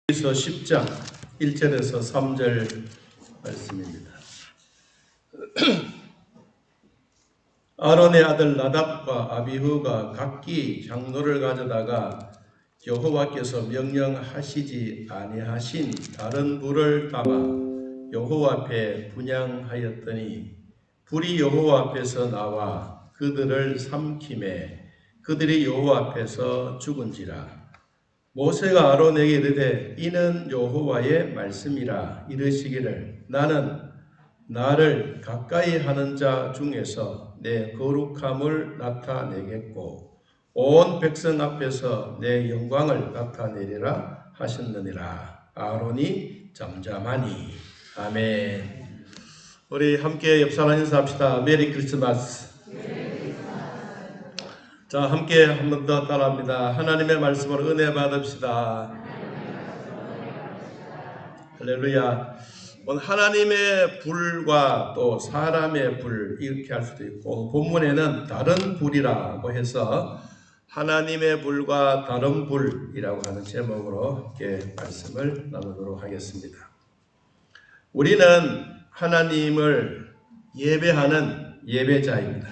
에서 10장 1절에서 3절 말씀입니다. 아론의 아들 나답과 아비후가 각기 장로를 가져다가 여호와께서 명령하시지 아니하신 다른 불을 담아 여호와 앞에 분향하였더니 불이 여호와 앞에서 나와 그들을 삼키매 그들이 여호와 앞에서 죽은지라. 모세가 아론에게 이르되 이는 여호와의 말씀이라 이르시기를 나는 나를 가까이 하는 자 중에서 내 거룩함을 나타내겠고 온 백성 앞에서 내 영광을 나타내리라 하셨느니라. 아론이 잠잠하니. 아멘. 우리 함께 옆 사람 인사합시다. 메리 크리스마스. 자, 함께 한 번 더 따라합니다. 하나님의 말씀으로 은혜 받읍시다. 할렐루야. 하나님의 불과 또 사람의 불 이렇게 할 수도 있고 본문에는 다른 불이라고 해서 하나님의 불과 다른 불이라고 하는 제목으로 이렇게 말씀을 나누도록 하겠습니다. 우리는 하나님을 예배하는 예배자입니다.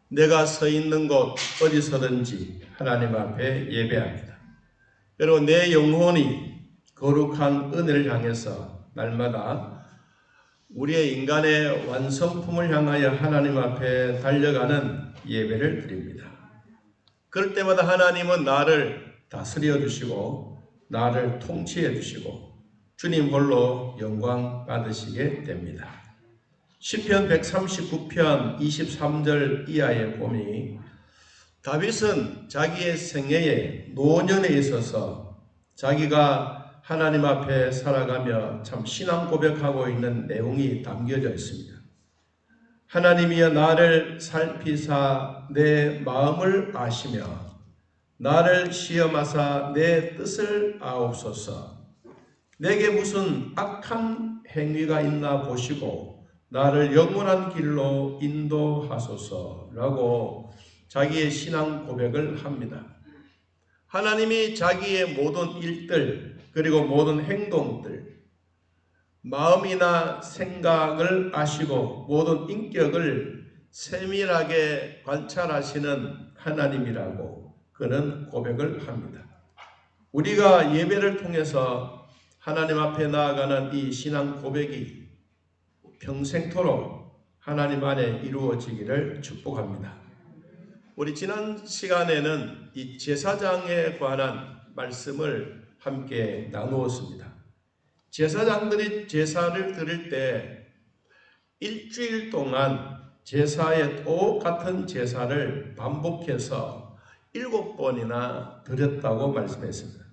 내가 서 있는 곳 어디서든지 하나님 앞에 예배합니다. 그리고 내 영혼이 거룩한 은혜를 향해서 날마다 우리의 인간의 완성품을 향하여 하나님 앞에 달려가는 예배를 드립니다. 그럴 때마다 하나님은 나를 다스려 주시고 나를 통치해 주시고 주님 홀로 영광 받으시게 됩니다. 시편 139편 23절 이하에 보니 다윗은 자기의 생애에 노년에 있어서 자기가 하나님 앞에 살아가며 참 신앙 고백하고 있는 내용이 담겨져 있습니다. 하나님이여 나를 살피사 내 마음을 아시며 나를 시험하사 내 뜻을 아옵소서. 내게 무슨 악한 행위가 있나 보시고 나를 영원한 길로 인도하소서라고 자기의 신앙 고백을 합니다. 하나님이 자기의 모든 일들 그리고 모든 행동들, 마음이나 생각을 아시고 모든 인격을 세밀하게 관찰하시는 하나님이라고 그는 고백을 합니다. 우리가 예배를 통해서 하나님 앞에 나아가는 이 신앙 고백이 평생토록 하나님 안에 이루어지기를 축복합니다. 우리 지난 시간에는 이 제사장에 관한 말씀을 함께 나누었습니다. 제사장들이 제사를 드릴 때 일주일 동안 제사의 똑같은 제사를 반복해서 7번이나 드렸다고 말씀했습니다.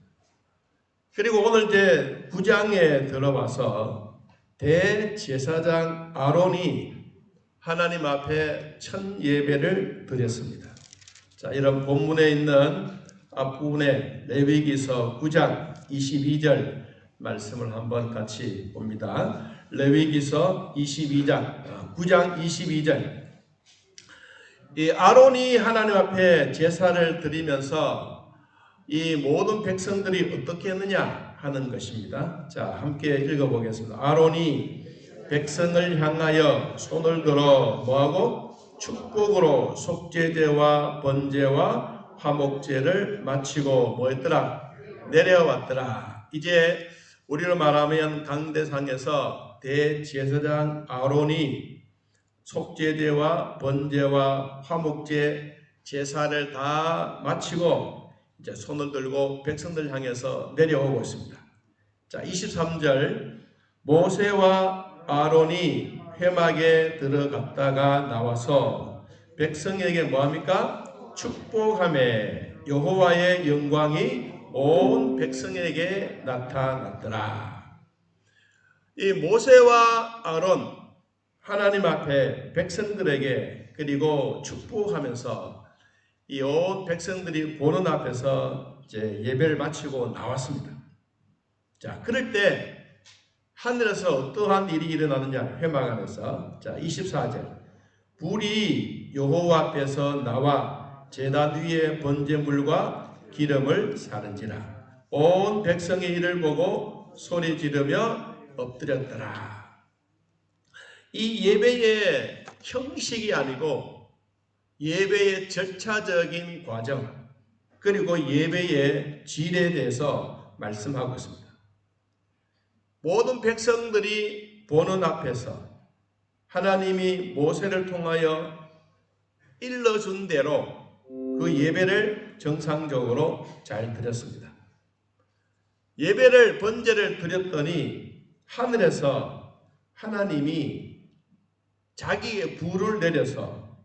그리고 오늘 이제 9장에 들어와서 대제사장 아론이 하나님 앞에 첫 예배를 드렸습니다. 자, 이런 본문에 있는 앞부분에 레위기서 9장 22절 말씀을 한번 같이 봅니다. 레위기서 9장 22절. 이 아론이 하나님 앞에 제사를 드리면서 이 모든 백성들이 어떻게 했느냐 하는 것입니다. 자, 함께 읽어보겠습니다. 아론이 백성을 향하여 손을 들어 뭐하고? 축복으로 속죄제와 번제와 화목제를 마치고 뭐했더라? 내려왔더라. 이제 우리로 말하면 강대상에서 대제사장 아론이 속죄제와 번제와 화목제 제사를 다 마치고 이제 손을 들고 백성들 향해서 내려오고 있습니다. 자, 23절 모세와 아론이 회막에 들어갔다가 나와서 백성에게 뭐합니까? 축복하매 여호와의 영광이 온 백성에게 나타났더라. 이 모세와 아론 하나님 앞에 백성들에게 그리고 축복하면서 이 온 백성들이 보는 앞에서 이제 예배를 마치고 나왔습니다. 자, 그럴 때 하늘에서 어떠한 일이 일어나느냐, 회막 안에서. 자, 24절. 불이 여호와 앞에서 나와 제단 위에 번제물과 기름을 사른지라. 온 백성의 일을 보고 소리 지르며 엎드렸더라. 이 예배의 형식이 아니고 예배의 절차적인 과정, 그리고 예배의 질에 대해서 말씀하고 있습니다. 모든 백성들이 보는 앞에서 하나님이 모세를 통하여 일러준 대로 그 예배를 정상적으로 잘 드렸습니다. 예배를 번제를 드렸더니 하늘에서 하나님이 자기의 불을 내려서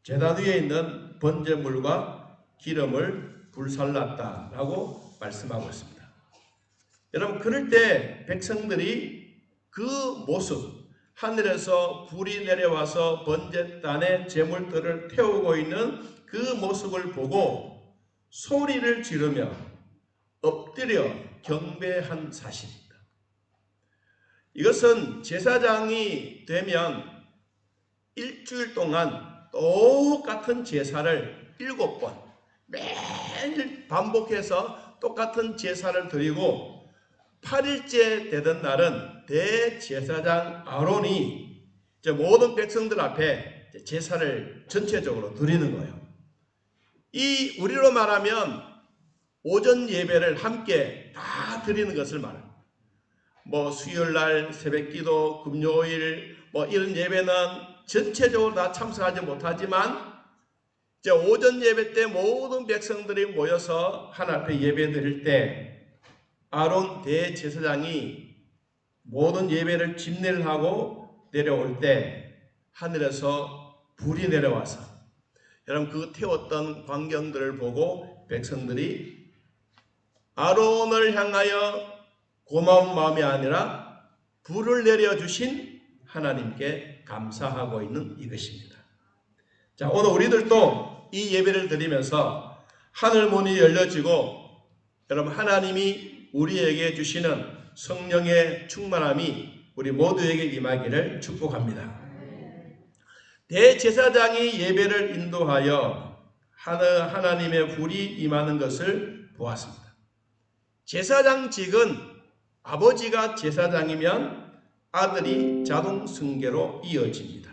제단 위에 있는 번제물과 기름을 불살랐다라고 말씀하고 있습니다. 여러분, 그럴 때 백성들이 그 모습, 하늘에서 불이 내려와서 번제단에 제물들을 태우고 있는 그 모습을 보고 소리를 지르며 엎드려 경배한 사실입니다. 이것은 제사장이 되면 일주일 동안 똑같은 제사를 7번 매일 반복해서 똑같은 제사를 드리고 8일째 되던 날은 대제사장 아론이 모든 백성들 앞에 제사를 전체적으로 드리는 거예요. 이 우리로 말하면 오전 예배를 함께 다 드리는 것을 말합니다. 수요일날 새벽기도, 금요일 이런 예배는 전체적으로 다 참석하지 못하지만 오전 예배 때 모든 백성들이 모여서 하나님 앞에 예배 드릴 때 아론 대제사장이 모든 예배를 집례를 하고 내려올 때 하늘에서 불이 내려와서 여러분 그 태웠던 광경들을 보고 백성들이 아론을 향하여 고마운 마음이 아니라 불을 내려주신 하나님께 감사하고 있는 이것입니다. 자, 오늘 우리들도 이 예배를 드리면서 하늘 문이 열려지고 여러분 하나님이 우리에게 주시는 성령의 충만함이 우리 모두에게 임하기를 축복합니다. 대제사장이 예배를 인도하여 하나님의 불이 임하는 것을 보았습니다. 제사장직은 아버지가 제사장이면 아들이 자동 승계로 이어집니다.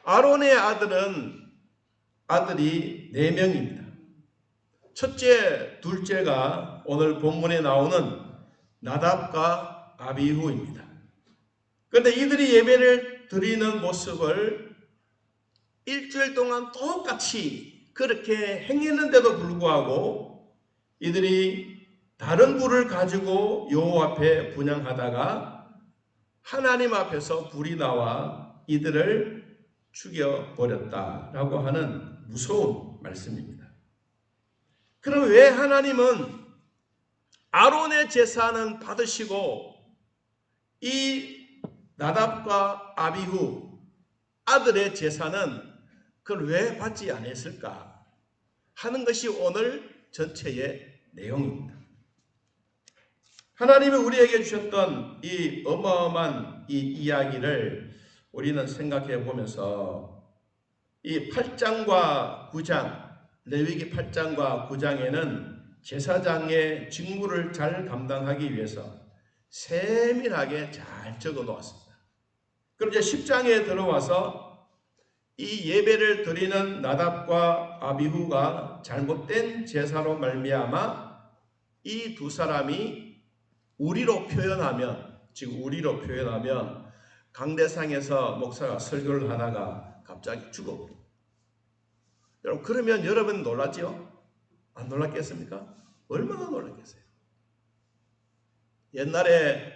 아론의 아들이 4명입니다. 첫째, 둘째가 오늘 본문에 나오는 나답과 아비후입니다. 그런데 이들이 예배를 드리는 모습을 일주일 동안 똑같이 그렇게 행했는데도 불구하고 이들이 다른 불을 가지고 여호와 앞에 분향하다가 하나님 앞에서 불이 나와 이들을 죽여버렸다라고 하는 무서운 말씀입니다. 그럼 왜 하나님은 아론의 제사는 받으시고 이 나답과 아비후 아들의 제사는 그걸 왜 받지 않았을까 하는 것이 오늘 전체의 내용입니다. 하나님이 우리에게 주셨던 이 어마어마한 이 이야기를 우리는 생각해 보면서 이 8장과 9장 레위기 8장과 9장에는 제사장의 직무를 잘 감당하기 위해서 세밀하게 잘 적어 놓았습니다. 그럼 이제 10장에 들어와서 이 예배를 드리는 나답과 아비후가 잘못된 제사로 말미암아 이 두 사람이 우리로 표현하면 강대상에서 목사가 설교를 하다가 갑자기 죽어버립니다. 여러분, 그러면 여러분 놀랐죠? 안 놀랐겠습니까? 얼마나 놀랐겠어요? 옛날에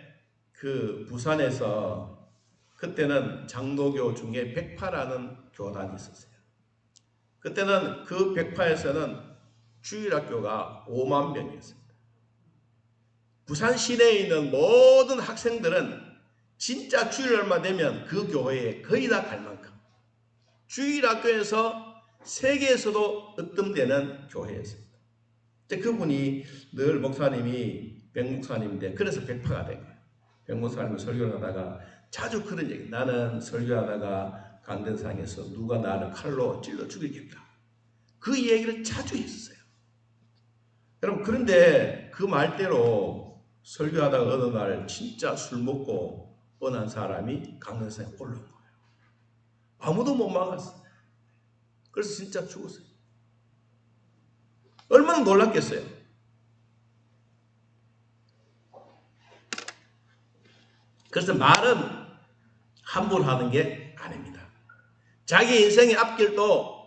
그 부산에서 그때는 장로교 중에 백파라는 교단이 있었어요. 그때는 그 백파에서는 주일학교가 5만 명이었습니다. 부산 시내에 있는 모든 학생들은 진짜 주일날만 되면 그 교회에 거의 다 갈 만큼 주일학교에서 세계에서도 으뜸되는 교회였습니다. 그분이 늘 목사님이 백 목사님인데 그래서 백파가 된 거예요. 백 목사님은 설교를 하다가 자주 그런 얘기, 나는 설교하다가 강대상에서 누가 나를 칼로 찔러 죽이겠다. 그 얘기를 자주 했어요. 여러분, 그런데 그 말대로 설교하다가 어느 날 진짜 술 먹고 뻔한 사람이 강대상에 올라온 거예요. 아무도 못 막았어요. 그래서 진짜 죽었어요. 얼마나 놀랐겠어요. 그래서 말은 함부로 하는 게 아닙니다. 자기 인생의 앞길도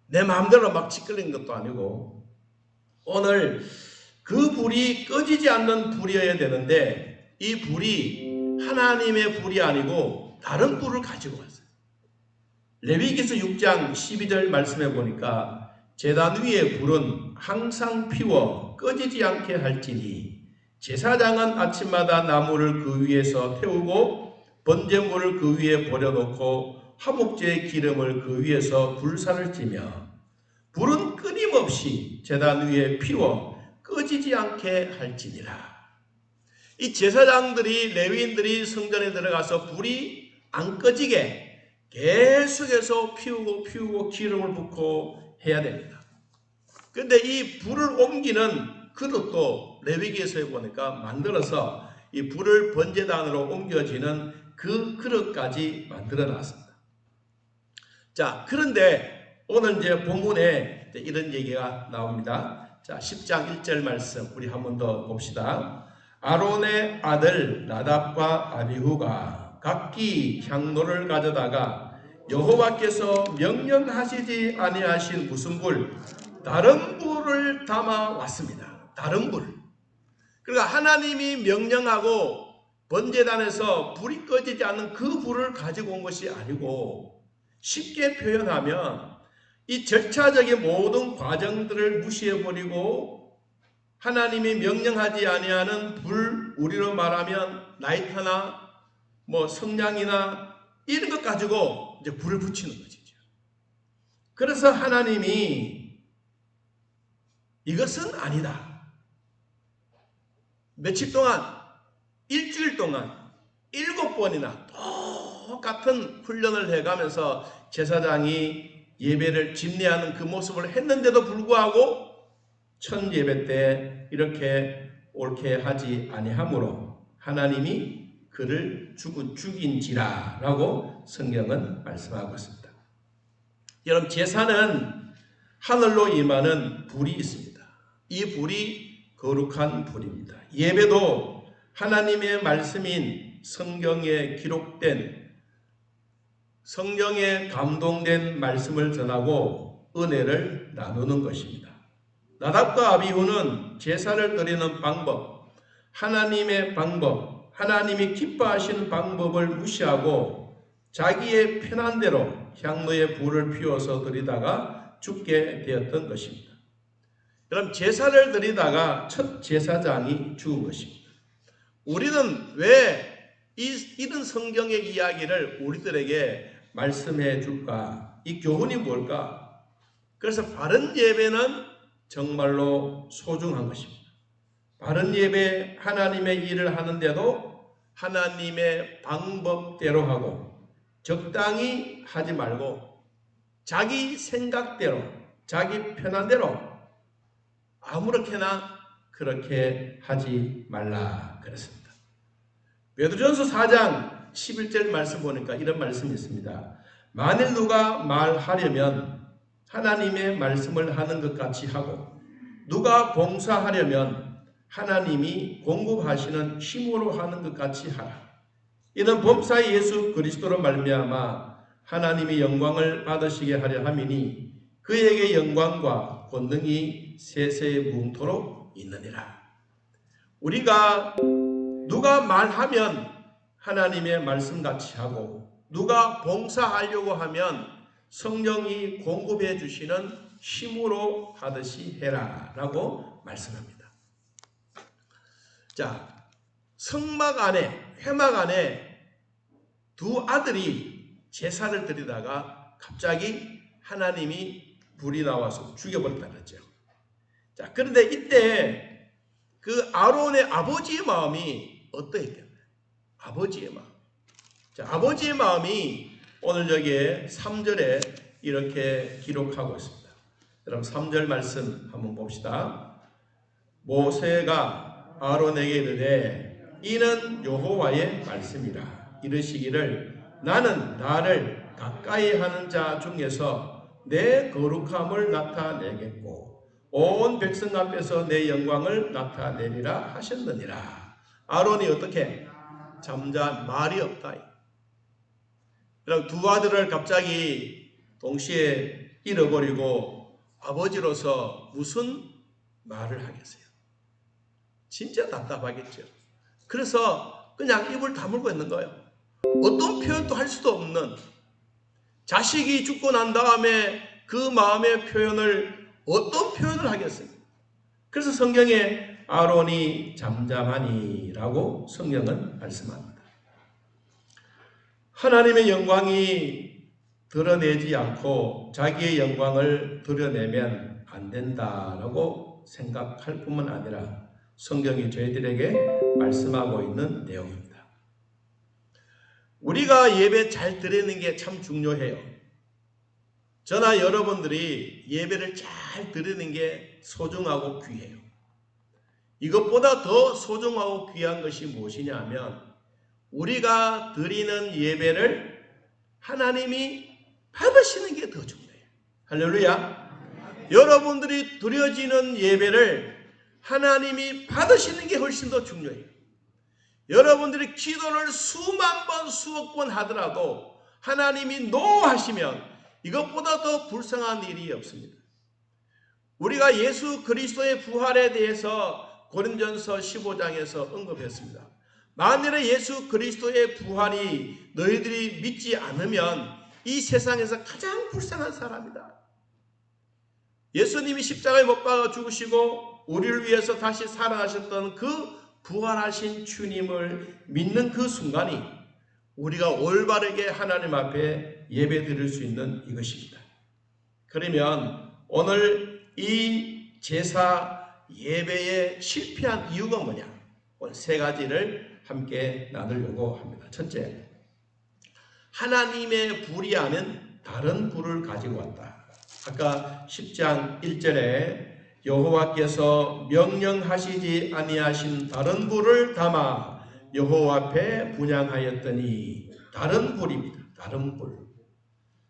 내 마음대로 막 짓걸리는 것도 아니고, 오늘 그 불이 꺼지지 않는 불이어야 되는데 이 불이 하나님의 불이 아니고 다른 불을 가지고 왔어요. 레위기서 6장 12절 말씀해 보니까 제단 위의 불은 항상 피워 꺼지지 않게 할지니 제사장은 아침마다 나무를 그 위에서 태우고 번제물을 그 위에 버려놓고 화목제의 기름을 그 위에서 불사를 찌며 불은 끊임없이 제단 위에 피워 꺼지지 않게 할지니라. 이 제사장들이, 레위인들이 성전에 들어가서 불이 안 꺼지게 계속해서 피우고 기름을 붓고 해야 됩니다. 그런데 이 불을 옮기는 그릇도 레위기에서 보니까 만들어서 이 불을 번제단으로 옮겨지는 그 그릇까지 만들어 놨습니다. 자, 그런데 오늘 이제 본문에 이런 얘기가 나옵니다. 자, 10장 1절 말씀 우리 한 번 더 봅시다. 아론의 아들 나답과 아비후가 각기 향로를 가져다가 여호와께서 명령하시지 아니하신 무슨 불? 다른 불을 담아 왔습니다. 다른 불. 그러니까 하나님이 명령하고 번제단에서 불이 꺼지지 않는 그 불을 가지고 온 것이 아니고, 쉽게 표현하면 이 절차적인 모든 과정들을 무시해버리고 하나님이 명령하지 아니하는 불, 우리로 말하면 라이터나 성냥이나 이런 것 가지고 이제 불을 붙이는 것이죠. 그래서 하나님이 이것은 아니다. 며칠 동안, 일주일 동안 7번이나 똑같은 훈련을 해가면서 제사장이 예배를 집례하는 그 모습을 했는데도 불구하고 첫 예배 때 이렇게 옳게 하지 아니하므로 하나님이 그를 죽인지라 라고 성경은 말씀하고 있습니다. 여러분, 제사는 하늘로 임하는 불이 있습니다. 이 불이 거룩한 불입니다. 예배도 하나님의 말씀인 성경에 기록된, 성령에 감동된 말씀을 전하고 은혜를 나누는 것입니다. 나답과 아비후는 제사를 드리는 방법, 하나님의 방법, 하나님이 기뻐하시는 방법을 무시하고 자기의 편한 대로 향로에 불을 피워서 드리다가 죽게 되었던 것입니다. 그럼 제사를 드리다가 첫 제사장이 죽은 것입니다. 우리는 왜 이런 성경의 이야기를 우리들에게 말씀해 줄까? 이 교훈이 뭘까? 그래서 바른 예배는 정말로 소중한 것입니다. 바른 예배, 하나님의 일을 하는데도 하나님의 방법대로 하고 적당히 하지 말고 자기 생각대로, 자기 편한 대로 아무렇게나 그렇게 하지 말라 그랬습니다. 베드로전서 4장 11절 말씀 보니까 이런 말씀이 있습니다. 만일 누가 말하려면 하나님의 말씀을 하는 것 같이 하고 누가 봉사하려면 하나님이 공급하시는 힘으로 하는 것 같이 하라. 이는 범사 예수 그리스도로 말미암아 하나님이 영광을 받으시게 하려 함이니 그에게 영광과 권능이 세세에 무궁토록 있느니라. 우리가 누가 말하면 하나님의 말씀같이 하고 누가 봉사하려고 하면 성령이 공급해 주시는 힘으로 하듯이 해라 라고 말씀합니다. 자, 성막 안에, 회막 안에 두 아들이 제사를 드리다가 갑자기 하나님이 불이 나와서 죽여버렸다 그랬죠. 자, 그런데 이때 그 아론의 아버지의 마음이 어떠했겠나요? 아버지의 마음. 자, 아버지의 마음이 오늘 여기에 3절에 이렇게 기록하고 있습니다. 여러분 3절 말씀 한번 봅시다. 모세가 아론에게 이르되 이는 여호와의 말씀이라. 이르시기를 나는 나를 가까이 하는 자 중에서 내 거룩함을 나타내겠고 온 백성 앞에서 내 영광을 나타내리라 하셨느니라. 아론이 어떻게? 잠잠, 말이 없다. 여러분 두 아들을 갑자기 동시에 잃어버리고 아버지로서 무슨 말을 하겠어요? 진짜 답답하겠죠. 그래서 그냥 입을 다물고 있는 거예요. 어떤 표현도 할 수도 없는, 자식이 죽고 난 다음에 그 마음의 표현을 어떤 표현을 하겠어요? 그래서 성경에 아론이 잠잠하니라고 성경은 말씀합니다. 하나님의 영광이 드러내지 않고 자기의 영광을 드러내면 안 된다라고 생각할 뿐만 아니라 성경이 저희들에게 말씀하고 있는 내용입니다. 우리가 예배 잘 드리는 게 참 중요해요. 저나 여러분들이 예배를 잘 드리는 게 소중하고 귀해요. 이것보다 더 소중하고 귀한 것이 무엇이냐 하면 우리가 드리는 예배를 하나님이 받으시는 게 더 중요해요. 할렐루야. 여러분들이 드려지는 예배를 하나님이 받으시는 게 훨씬 더 중요해요. 여러분들이 기도를 수만 번 수억 번 하더라도 하나님이 노하시면 이것보다 더 불쌍한 일이 없습니다. 우리가 예수 그리스도의 부활에 대해서 고린전서 15장에서 언급했습니다. 만일에 예수 그리스도의 부활이 너희들이 믿지 않으면 이 세상에서 가장 불쌍한 사람이다. 예수님이 십자가에 못 박아 죽으시고 우리를 위해서 다시 살아나셨던 그 부활하신 주님을 믿는 그 순간이 우리가 올바르게 하나님 앞에 예배 드릴 수 있는 이것입니다. 그러면 오늘 이 제사 예배에 실패한 이유가 뭐냐? 오늘 세 가지를 함께 나누려고 합니다. 첫째, 하나님의 불이 아닌 다른 불을 가지고 왔다. 아까 10장 1절에 여호와께서 명령하시지 아니하신 다른 불을 담아 여호와 앞에 분향하였더니 다른 불입니다. 다른 불.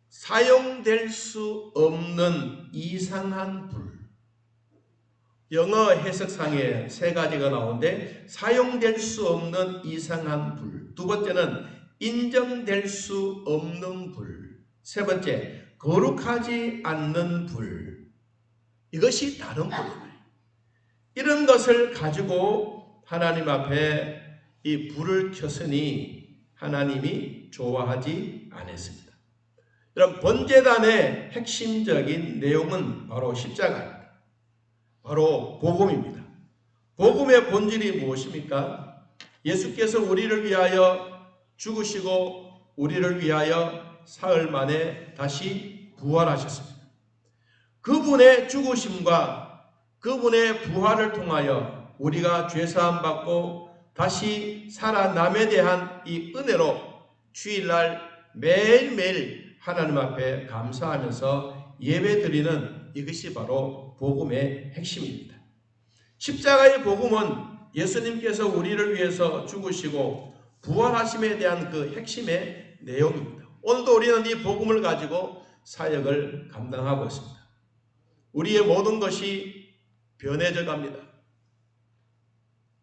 사용될 수 없는 이상한 불. 영어 해석상에 세 가지가 나오는데 사용될 수 없는 이상한 불. 두 번째는 인정될 수 없는 불. 세 번째, 거룩하지 않는 불. 이것이 다른 불이에요. 이런 것을 가지고 하나님 앞에 이 불을 켰으니 하나님이 좋아하지 않았습니다. 여러분, 번제단의 핵심적인 내용은 바로 십자가입니다. 바로 복음입니다. 복음의 본질이 무엇입니까? 예수께서 우리를 위하여 죽으시고 우리를 위하여 사흘 만에 다시 부활하셨습니다. 그분의 죽으심과 그분의 부활을 통하여 우리가 죄사함 받고 다시 살아남에 대한 이 은혜로 주일날 매일매일 하나님 앞에 감사하면서 예배드리는 이것이 바로 복음의 핵심입니다. 십자가의 복음은 예수님께서 우리를 위해서 죽으시고 부활하심에 대한 그 핵심의 내용입니다. 오늘도 우리는 이 복음을 가지고 사역을 감당하고 있습니다. 우리의 모든 것이 변해져 갑니다.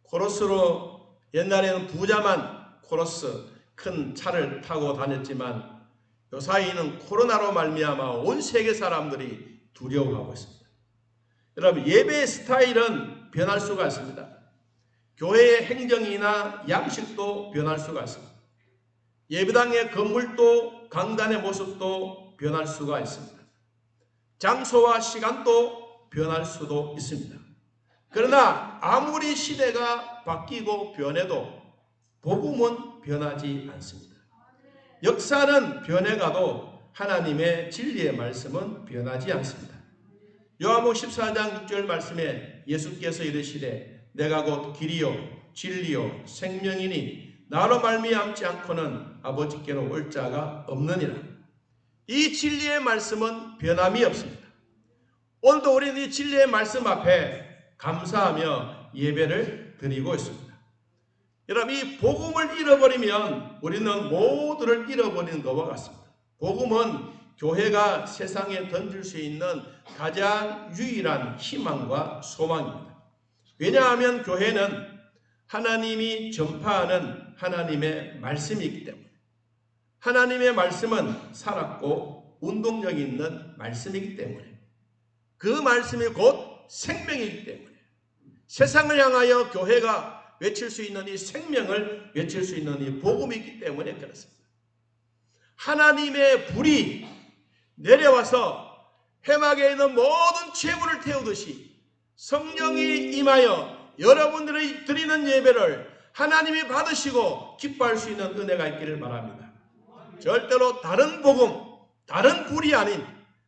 코러스로 옛날에는 부자만 코러스 큰 차를 타고 다녔지만 요사이는 코로나로 말미암아 온 세계 사람들이 두려워하고 있습니다. 여러분, 예배의 스타일은 변할 수가 있습니다. 교회의 행정이나 양식도 변할 수가 있습니다. 예배당의 건물도 강단의 모습도 변할 수가 있습니다. 장소와 시간도 변할 수도 있습니다. 그러나 아무리 시대가 바뀌고 변해도 복음은 변하지 않습니다. 역사는 변해가도 하나님의 진리의 말씀은 변하지 않습니다. 요한복음 14장 6절 말씀에 예수께서 이르시되 내가 곧 길이요 진리요 생명이니 나로 말미암지 않고는 아버지께로 올 자가 없느니라. 이 진리의 말씀은 변함이 없습니다. 오늘도 우리는 이 진리의 말씀 앞에 감사하며 예배를 드리고 있습니다. 여러분, 이 복음을 잃어버리면 우리는 모두를 잃어버리는 것과 같습니다. 복음은 교회가 세상에 던질 수 있는 가장 유일한 희망과 소망입니다. 왜냐하면 교회는 하나님이 전파하는 하나님의 말씀이기 때문에, 하나님의 말씀은 살았고 운동력 있는 말씀이기 때문에, 그 말씀이 곧 생명이기 때문에 세상을 향하여 교회가 외칠 수 있는 이 생명을 외칠 수 있는 이 복음이기 때문에 그렇습니다. 하나님의 불이 내려와서 회막에 있는 모든 재물을 태우듯이 성령이 임하여 여러분들이 드리는 예배를 하나님이 받으시고 기뻐할 수 있는 은혜가 있기를 바랍니다. 절대로 다른 복음, 다른 불이 아닌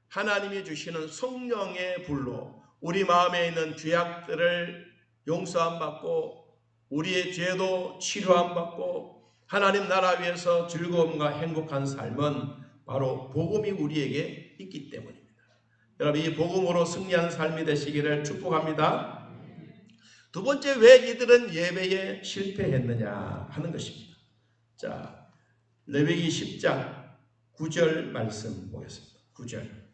하나님이 주시는 성령의 불로 우리 마음에 있는 죄악들을 용서함 받고 우리의 죄도 치료함 받고 하나님 나라 위에서 즐거움과 행복한 삶은 바로 복음이 우리에게 있기 때문입니다. 여러분, 이 복음으로 승리하는 삶이 되시기를 축복합니다. 두 번째, 왜 이들은 예배에 실패했느냐 하는 것입니다. 자, 레위기 10장 9절 말씀 보겠습니다. 9절.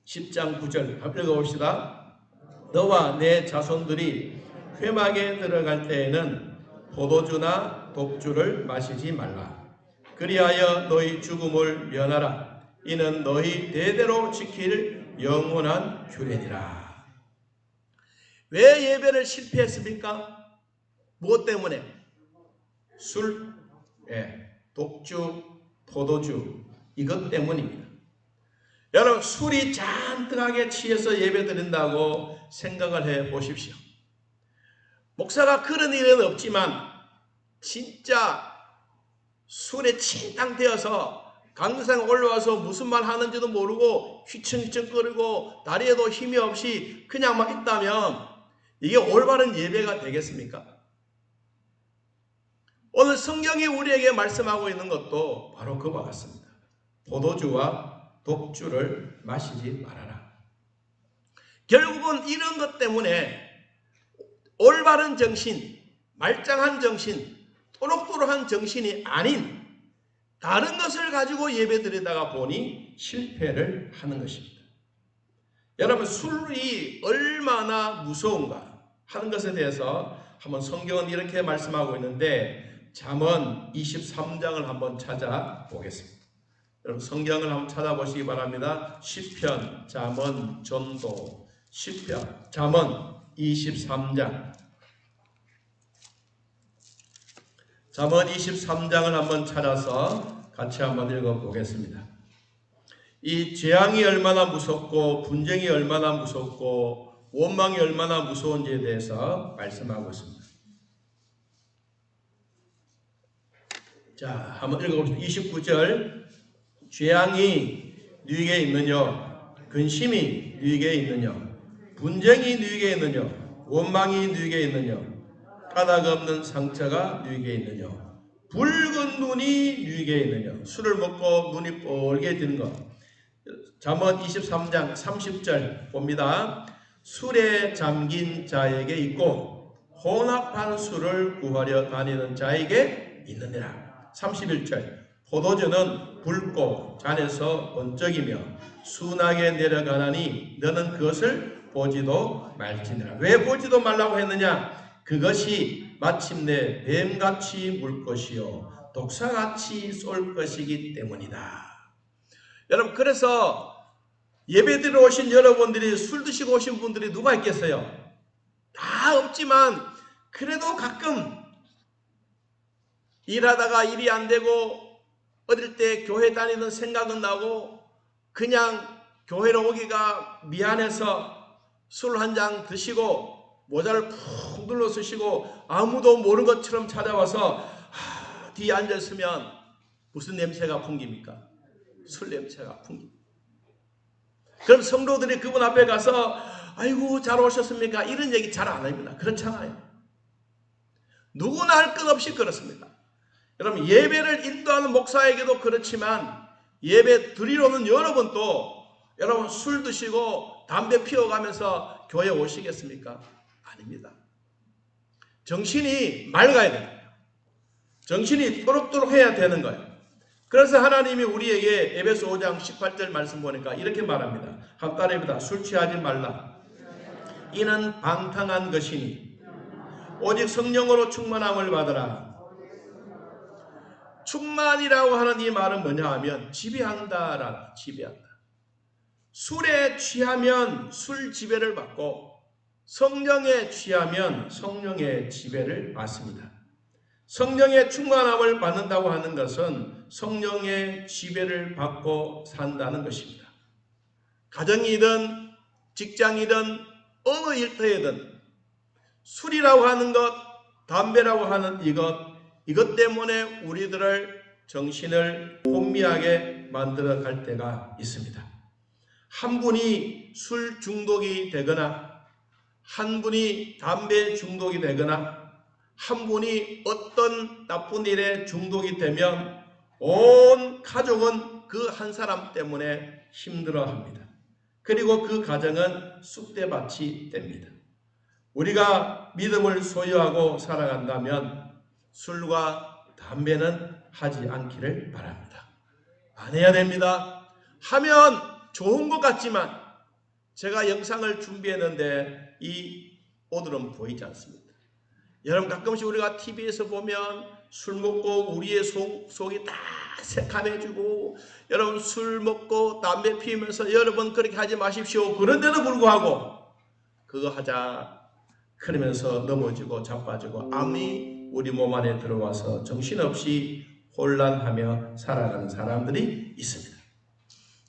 10장 9절 한번 읽어봅시다. 너와 내 자손들이 회막에 들어갈 때에는 포도주나 독주를 마시지 말라. 그리하여 너희 죽음을 면하라. 이는 너희 대대로 지킬 영원한 규례니라. 왜 예배를 실패했습니까? 무엇 때문에? 술, 독주, 포도주, 이것 때문입니다. 여러분, 술이 잔뜩하게 취해서 예배 드린다고 생각을 해 보십시오. 목사가 그런 일은 없지만 진짜 술에 침탕되어서 강대상에 올라와서 무슨 말 하는지도 모르고 휘청휘청거리고 다리에도 힘이 없이 그냥 막 있다면 이게 올바른 예배가 되겠습니까? 오늘 성경이 우리에게 말씀하고 있는 것도 바로 그와 같습니다. 포도주와 독주를 마시지 말아라. 결국은 이런 것 때문에 올바른 정신, 말짱한 정신, 또록또록한 정신이 아닌 다른 것을 가지고 예배드리다가 보니 실패를 하는 것입니다. 여러분, 술이 얼마나 무서운가 하는 것에 대해서 한번 성경은 이렇게 말씀하고 있는데 잠언 23장을 한번 찾아보겠습니다. 여러분, 성경을 한번 찾아보시기 바랍니다. 시편, 잠언, 전도, 시편, 잠언 23장. 잠언 23장을 한번 찾아서 같이 한번 읽어보겠습니다. 이 재앙이 얼마나 무섭고 분쟁이 얼마나 무섭고 원망이 얼마나 무서운지에 대해서 말씀하고 있습니다. 자, 한번 읽어봅시다. 29절. 재앙이 너에게 있느냐? 근심이 너에게 있느냐? 분쟁이 너에게 있느냐? 원망이 너에게 있느냐? 까닭 없는 상처가 너에게 있느냐? 붉은 눈이 너에게 있느냐? 술을 먹고 눈이 뻘개지는 것. 잠언 23장 30절 봅니다. 술에 잠긴 자에게 있고 혼합한 술을 구하려 다니는 자에게 있느니라. 31절. 포도주는 붉고 잔에서 번쩍이며 순하게 내려가나니 너는 그것을 보지도 말지니라. 왜 보지도 말라고 했느냐? 그것이 마침내 뱀같이 물 것이요 독사같이 쏠 것이기 때문이다. 여러분, 그래서 예배드리러 오신 여러분들이 술 드시고 오신 분들이 누가 있겠어요? 다 없지만 그래도 가끔 일하다가 일이 안 되고 어릴 때 교회 다니는 생각은 나고 그냥 교회로 오기가 미안해서 술 한 잔 드시고 모자를 푹 눌러 쓰시고 아무도 모르는 것처럼 찾아와서 뒤에 앉았으면 무슨 냄새가 풍깁니까? 술 냄새가 풍깁니다. 그럼 성도들이 그분 앞에 가서 아이고 잘 오셨습니까? 이런 얘기 잘 안 합니다. 그렇잖아요. 누구나 할 것 없이 그렇습니다. 여러분 예배를 인도하는 목사에게도 그렇지만 예배 드리러는 여러분도 여러분 술 드시고 담배 피워가면서 교회 오시겠습니까? 아닙니다. 정신이 맑아야 됩니다. 정신이 또록또록 해야 되는 거예요. 그래서 하나님이 우리에게 에베소 5장 18절 말씀 보니까 이렇게 말합니다. 함따라입니다. 술 취하지 말라. 이는 방탕한 것이니 오직 성령으로 충만함을 받으라. 충만이라고 하는 이 말은 뭐냐 하면 지배한다라. 지배한다. 술에 취하면 술 지배를 받고 성령에 취하면 성령의 지배를 받습니다. 성령의 충만함을 받는다고 하는 것은 성령의 지배를 받고 산다는 것입니다. 가정이든 직장이든 어느 일터에든 술이라고 하는 것, 담배라고 하는 이것 때문에 우리들을 정신을 혼미하게 만들어 갈 때가 있습니다. 한 분이 술 중독이 되거나 한 분이 담배 중독이 되거나 한 분이 어떤 나쁜 일에 중독이 되면 온 가족은 그 한 사람 때문에 힘들어합니다. 그리고 그 가정은 쑥대밭이 됩니다. 우리가 믿음을 소유하고 살아간다면 술과 담배는 하지 않기를 바랍니다. 안 해야 됩니다. 하면 좋은 것 같지만 제가 영상을 준비했는데 이 오늘은 보이지 않습니다. 여러분 가끔씩 우리가 TV에서 보면 술 먹고 우리의 속이 다 새카매지고 여러분 술 먹고 담배 피우면서 여러분 그렇게 하지 마십시오. 그런데도 불구하고 그거 하자 그러면서 넘어지고 자빠지고 암이 우리 몸 안에 들어와서 정신없이 혼란하며 살아가는 사람들이 있습니다.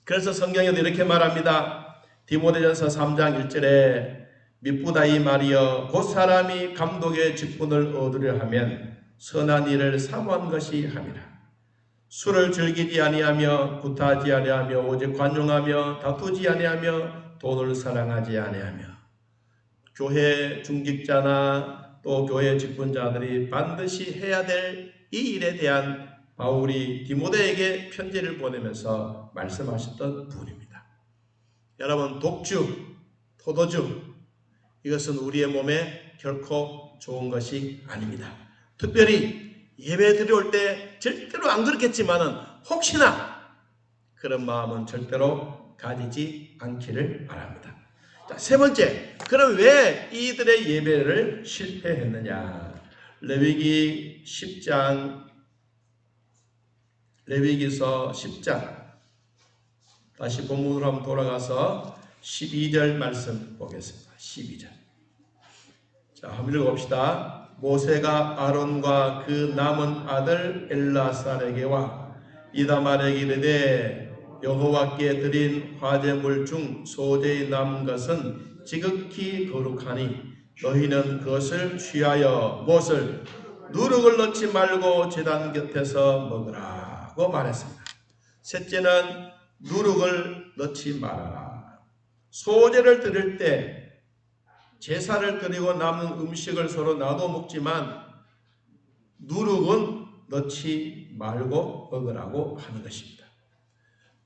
그래서 성경에도 이렇게 말합니다. 디모데전서 3장 1절에 미쁘다이 말이여 곧 사람이 감독의 직분을 얻으려 하면 선한 일을 사모한 것이 함이라. 술을 즐기지 아니하며 구타하지 아니하며 오직 관용하며 다투지 아니하며 돈을 사랑하지 아니하며. 교회 중직자나 또 교회 직분자들이 반드시 해야 될 이 일에 대한 바울이 디모데에게 편지를 보내면서 말씀하셨던 부분입니다. 여러분 독주, 포도주 이것은 우리의 몸에 결코 좋은 것이 아닙니다. 특별히 예배 드려올 때 절대로 안 그렇겠지만은 혹시나 그런 마음은 절대로 가지지 않기를 바랍니다. 자, 세 번째, 그럼 왜 이들의 예배를 실패했느냐? 레위기서 10장 다시 본문으로 한번 돌아가서 12절 말씀 보겠습니다. 12절. 자, 한번 읽어봅시다. 모세가 아론과 그 남은 아들 엘라살에게와 이다말에게 이르되 여호와께 드린 화제물 중 소재의 남은 것은 지극히 거룩하니 너희는 그것을 취하여 무엇을 누룩을 넣지 말고 제단 곁에서 먹으라고 말했습니다. 셋째는 누룩을 넣지 말아라. 소제를 드릴 때 제사를 드리고 남은 음식을 서로 나눠 먹지만 누룩은 넣지 말고 먹으라고 하는 것입니다.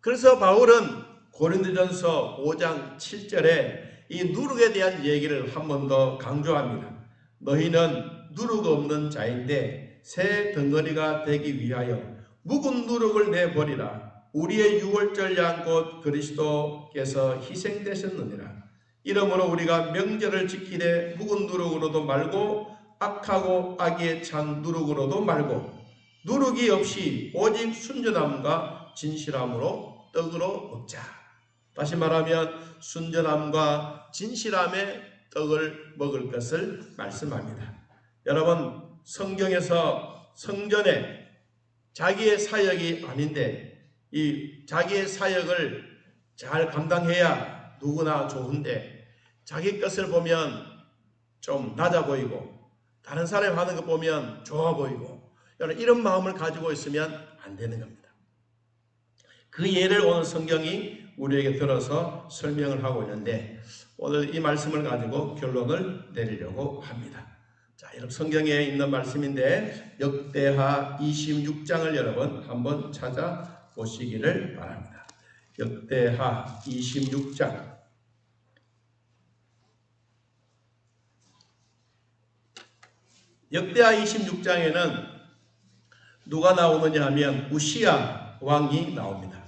그래서 바울은 고린도전서 5장 7절에 이 누룩에 대한 얘기를 한 번 더 강조합니다. 너희는 누룩 없는 자인데 새 덩어리가 되기 위하여 묵은 누룩을 내버리라. 우리의 유월절 양 곧 그리스도께서 희생되셨느니라. 이러므로 우리가 명절을 지키되 묵은 누룩으로도 말고 악하고 악에 찬 누룩으로도 말고 누룩이 없이 오직 순전함과 진실함으로 떡으로 먹자. 다시 말하면 순전함과 진실함의 떡을 먹을 것을 말씀합니다. 여러분 성경에서 성전에 자기의 사역이 아닌데 이 자기의 사역을 잘 감당해야 누구나 좋은데 자기 것을 보면 좀 낮아 보이고 다른 사람이 하는 거 보면 좋아 보이고 이런 마음을 가지고 있으면 안 되는 겁니다. 그 예를 오늘 성경이 우리에게 들어서 설명을 하고 있는데 오늘 이 말씀을 가지고 결론을 내리려고 합니다. 자, 여러분 성경에 있는 말씀인데 역대하 26장을 여러분 한번 찾아보시기를 바랍니다. 역대하 26장. 역대하 26장에는 누가 나오느냐 하면 우시야 왕이 나옵니다.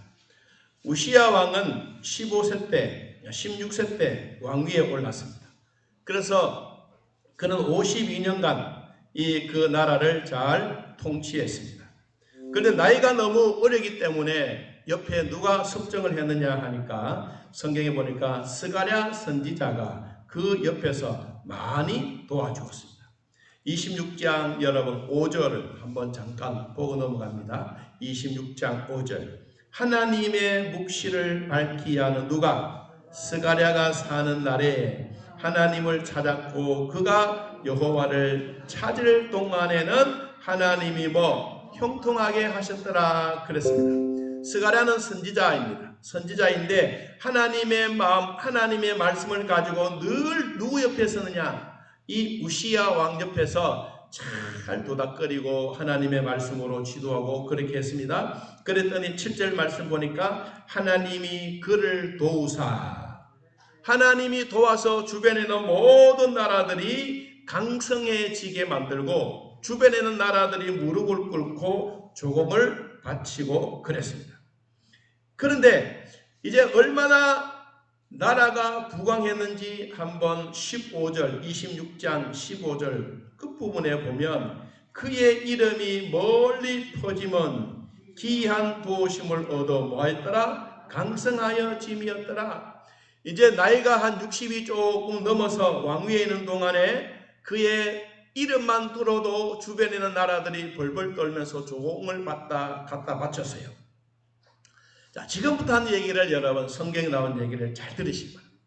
우시야 왕은 15세 때, 16세 때 왕위에 올랐습니다. 그래서 그는 52년간 그 나라를 잘 통치했습니다. 그런데 나이가 너무 어리기 때문에 옆에 누가 섭정을 했느냐 하니까 성경에 보니까 스가랴 선지자가 그 옆에서 많이 도와주었습니다. 26장 여러분 5절을 한번 잠깐 보고 넘어갑니다. 26장 5절. 하나님의 묵시를 밝히 하는 누가 스가랴가 사는 날에 하나님을 찾았고 그가 여호와를 찾을 동안에는 하나님이 형통하게 하셨더라 그랬습니다. 스가랴는 선지자입니다. 선지자인데 하나님의 마음, 하나님의 말씀을 가지고 늘 누구 옆에 서느냐? 이 우시야 왕 옆에서 잘 도닥거리고 하나님의 말씀으로 지도하고 그렇게 했습니다. 그랬더니 7절 말씀 보니까 하나님이 그를 도우사, 하나님이 도와서 주변에 있는 모든 나라들이 강성해지게 만들고 주변에 있는 나라들이 무릎을 꿇고 조공을 바치고 그랬습니다. 그런데 이제 얼마나 나라가 부강했는지 한번 15절, 26장 15절 끝부분에 보면 그의 이름이 멀리 퍼지면 기이한 도우심을 얻어 뭐했더라? 강성하여 짐이었더라. 이제 나이가 한 60이 조금 넘어서 왕위에 있는 동안에 그의 이름만 들어도 주변에 있는 나라들이 벌벌 떨면서 조공을 갖다 바쳤어요. 자, 지금부터 하는 얘기를 여러분 성경에 나온 얘기를 잘 들으시기 바랍니다.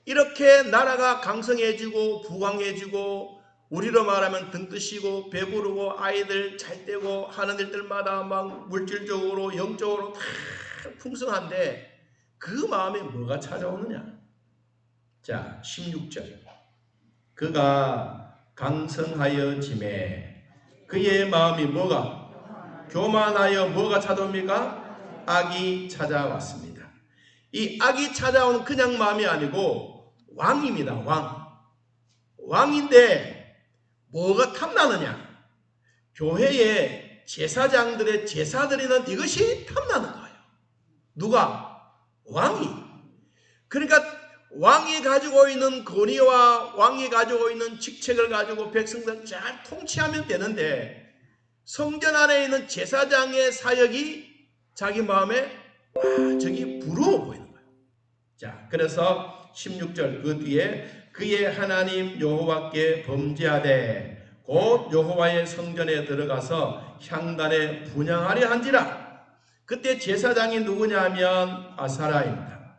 이렇게 나라가 강성해지고 부강해지고 우리로 말하면 등 뜨시고 배부르고 아이들 잘 되고 하는 일들마다 막 물질적으로 영적으로 다 풍성한데 그 마음에 뭐가 찾아오느냐? 자, 16절. 그가 강성하여 짐에 그의 마음이 뭐가? 교만하여 뭐가 찾아옵니까? 악이 찾아왔습니다. 이 악이 찾아오는 그냥 마음이 아니고 왕입니다. 왕인데 뭐가 탐나느냐? 교회에 제사장들의 제사 드리는 이것이 탐나는 거예요. 누가? 왕이. 그러니까 왕이 가지고 있는 권위와 왕이 가지고 있는 직책을 가지고 백성들 잘 통치하면 되는데 성전 안에 있는 제사장의 사역이 자기 마음에 저기 부러워 보이는 거예요. 자, 그래서 16절 그 뒤에 그의 하나님 여호와께 범죄하되 곧 여호와의 성전에 들어가서 향단에 분향하려 한지라. 그때 제사장이 누구냐 하면 아사라입니다.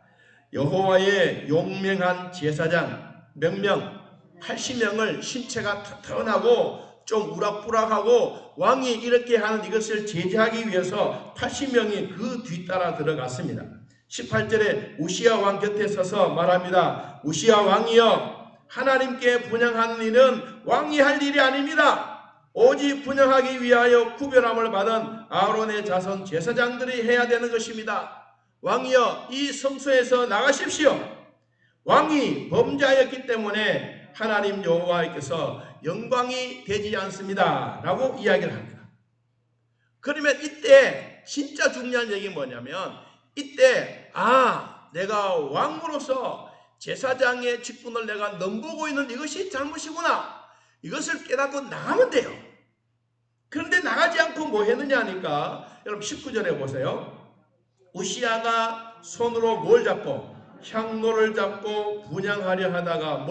여호와의 용맹한 제사장 몇 명? 80명을 신체가 튼튼하고 좀 우락부락하고 왕이 이렇게 하는 이것을 제지하기 위해서 80명이 그 뒤따라 들어갔습니다. 18절에 우시야 왕 곁에 서서 말합니다. 우시야 왕이여, 하나님께 분향하는 일은 왕이 할 일이 아닙니다. 오직 분향하기 위하여 구별함을 받은 아론의 자손 제사장들이 해야 되는 것입니다. 왕이여, 이 성소에서 나가십시오. 왕이 범죄하였기 때문에 하나님 여호와께서 영광이 되지 않습니다 라고 이야기를 합니다. 그러면 이때 진짜 중요한 얘기는 뭐냐면 이때 내가 왕으로서 제사장의 직분을 내가 넘보고 있는 이것이 잘못이구나, 이것을 깨닫고 나가면 돼요. 그런데 나가지 않고 뭐 했느냐 하니까 여러분 19절에 보세요. 우시야가 손으로 뭘 잡고? 향로를 잡고 분향하려 하다가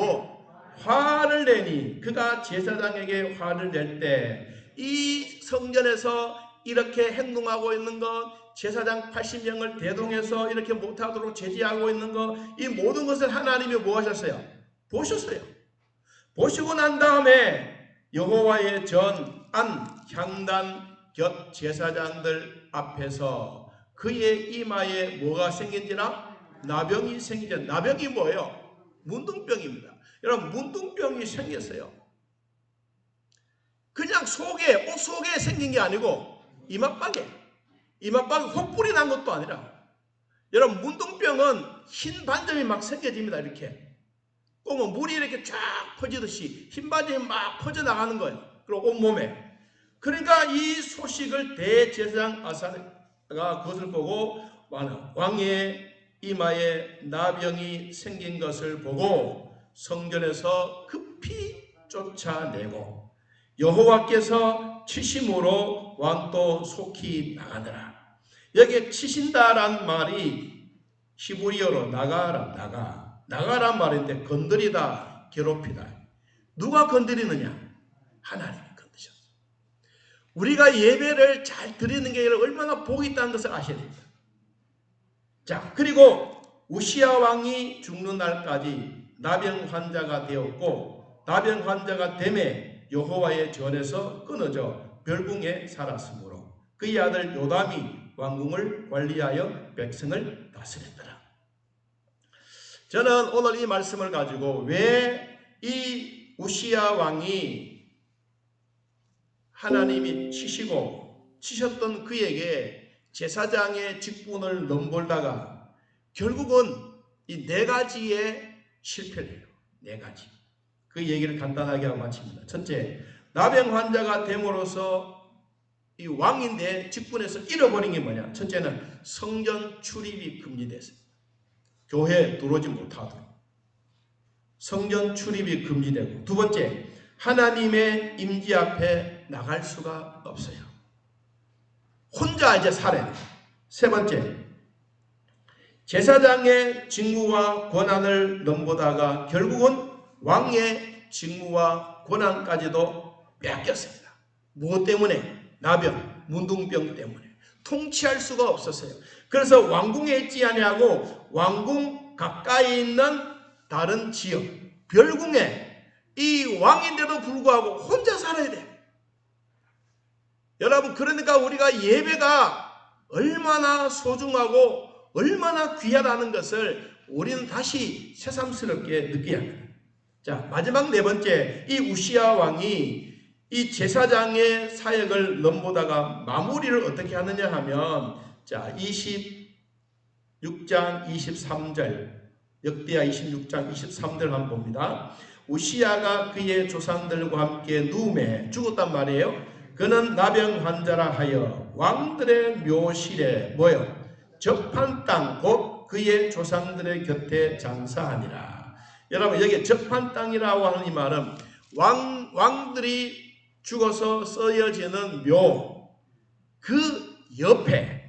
화를 내니 그가 제사장에게 화를 낼 때 이 성전에서 이렇게 행동하고 있는 것, 제사장 80명을 대동해서 이렇게 못하도록 제지하고 있는 것, 이 모든 것을 하나님이 뭐 하셨어요? 보셨어요. 보시고 난 다음에 여호와의 전 안 향단 곁 제사장들 앞에서 그의 이마에 뭐가 생긴지나? 나병이 생기죠. 나병이 뭐예요? 문둥병입니다. 여러분, 문둥병이 생겼어요. 그냥 속에, 옷 속에 생긴 게 아니고 이마박에 혹불이 난 것도 아니라, 여러분, 문둥병은 흰 반점이 막 생겨집니다. 이렇게 꼬면 물이 이렇게 쫙 퍼지듯이 흰 반점이 막 퍼져나가는 거예요. 그리고 온몸에. 그러니까 이 소식을 대제사장 아사가 그것을 보고 왕의 이마에 나병이 생긴 것을 보고 성전에서 급히 쫓아내고 여호와께서 치심으로 왕도 속히 나가더라. 여기에 치신다란 말이 히브리어로 나가란 말인데 건드리다, 괴롭히다. 누가 건드리느냐? 하나님이 건드셨어요. 우리가 예배를 잘 드리는 게 얼마나 복이 있다는 것을 아셔야 됩니다. 자, 그리고 우시야 왕이 죽는 날까지 나병 환자가 되었고, 나병 환자가 됨에 여호와의 전에서 끊어져 별궁에 살았으므로 그의 아들 요담이 왕궁을 관리하여 백성을 다스렸더라. 저는 오늘 이 말씀을 가지고 왜 이 우시야 왕이 하나님이 치셨던 그에게 제사장의 직분을 넘볼다가 결국은 이 네 가지의 실패를 해요. 네 가지. 그 얘기를 간단하게 하고 마칩니다. 첫째, 나병 환자가 됨으로써 이 왕인데 직분에서 잃어버린 게 뭐냐? 첫째는 성전 출입이 금지됐어요. 교회에 들어오지 못하도록. 성전 출입이 금지되고, 두 번째, 하나님의 임재 앞에 나갈 수가 없어요. 혼자 이제 살아야 돼요. 세 번째, 제사장의 직무와 권한을 넘보다가 결국은 왕의 직무와 권한까지도 뺏겼습니다. 무엇 때문에? 나병, 문둥병 때문에. 통치할 수가 없었어요. 그래서 왕궁에 있지 아니하고 왕궁 가까이 있는 다른 지역, 별궁에 이 왕인데도 불구하고 혼자 살아야 돼요. 여러분, 그러니까 우리가 예배가 얼마나 소중하고 얼마나 귀하다는 것을 우리는 다시 새삼스럽게 느껴야 합니다. 자, 마지막 네 번째, 이 우시야 왕이 이 제사장의 사역을 넘보다가 마무리를 어떻게 하느냐 하면, 자, 26장 23절, 역대하 26장 23절 한번 봅니다. 우시야가 그의 조상들과 함께 누움에 죽었단 말이에요. 그는 나병 환자라 하여 왕들의 묘실에 모여 접한 땅 곧 그의 조상들의 곁에 장사하니라. 여러분, 여기 접한 땅이라고 하는 이 말은 왕들이 죽어서 쓰여지는 묘, 그 옆에,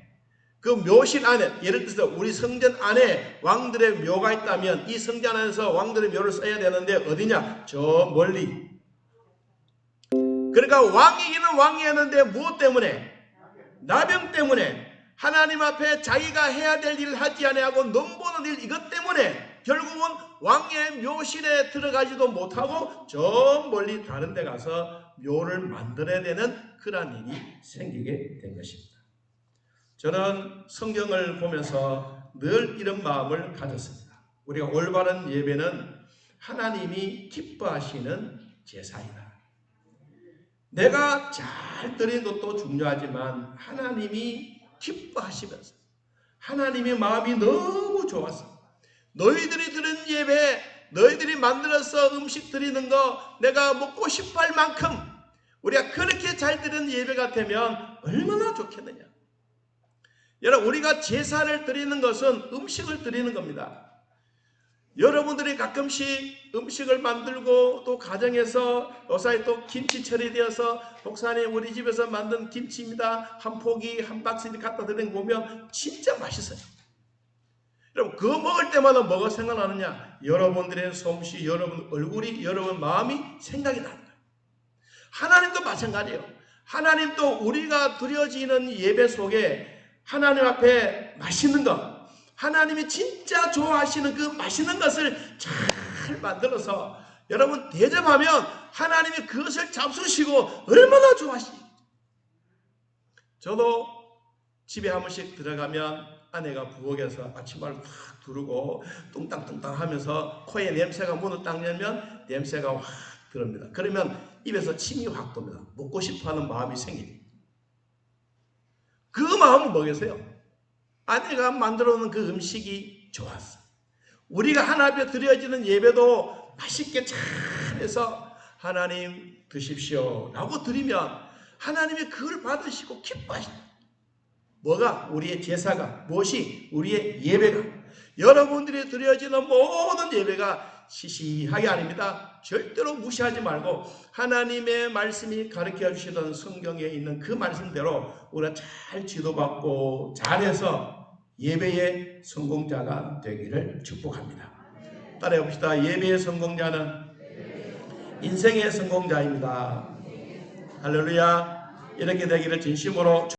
그 묘실 안에, 예를 들어서 우리 성전 안에 왕들의 묘가 있다면 이 성전 안에서 왕들의 묘를 써야 되는데 어디냐? 저 멀리. 그러니까 왕이기는 왕이었는데 무엇 때문에? 나병 때문에. 하나님 앞에 자기가 해야 될 일을 하지 아니하고 넘보는 일, 이것 때문에 결국은 왕의 묘실에 들어가지도 못하고 저 멀리 다른 데 가서 묘를 만들어야 되는 그런 일이 생기게 된 것입니다. 저는 성경을 보면서 늘 이런 마음을 가졌습니다. 우리가 올바른 예배는 하나님이 기뻐하시는 제사이다. 내가 잘 드리는 것도 중요하지만 하나님이 기뻐하시면서 하나님의 마음이 너무 좋아서 너희들이 드린 예배, 너희들이 만들어서 음식 드리는 거 내가 먹고 싶어 할 만큼 우리가 그렇게 잘 드리는 예배가 되면 얼마나 좋겠느냐. 여러분, 우리가 제사를 드리는 것은 음식을 드리는 겁니다. 여러분들이 가끔씩 음식을 만들고 또 가정에서 요사이 또 김치철이 되어서 목사님 우리 집에서 만든 김치입니다. 한 포기 한 박스 갖다 드리는 거 보면 진짜 맛있어요. 여러분, 그거 먹을 때마다 뭐가 생각나느냐? 여러분들의 솜씨, 여러분 얼굴이, 여러분 마음이 생각이 나는 거예요. 하나님도 마찬가지예요. 하나님도 우리가 드려지는 예배 속에 하나님 앞에 맛있는 것, 하나님이 진짜 좋아하시는 그 맛있는 것을 잘 만들어서 여러분 대접하면 하나님이 그것을 잡수시고 얼마나 좋아하시죠. 저도 집에 한 번씩 들어가면 아내가 부엌에서 앞치마를 확 두르고 뚱땅뚱땅 하면서 코에 냄새가 문을 딱 열면 냄새가 확 들어옵니다. 그러면 입에서 침이 확 돕니다. 먹고 싶어하는 마음이 생기죠. 그 마음은 뭐겠어요? 아내가 만들어 놓은 그 음식이 좋았어. 우리가 하나님 앞에 드려지는 예배도 맛있게 잘해서 하나님 드십시오 라고 드리면 하나님이 그걸 받으시고 기뻐하십니다. 뭐가? 우리의 제사가, 무엇이? 우리의 예배가, 여러분들이 드려지는 모든 예배가 시시하게 아닙니다. 절대로 무시하지 말고 하나님의 말씀이 가르쳐 주시던 성경에 있는 그 말씀대로 우리가 잘 지도받고 잘해서 예배의 성공자가 되기를 축복합니다. 따라해 봅시다. 예배의 성공자는 인생의 성공자입니다. 할렐루야. 이렇게 되기를 진심으로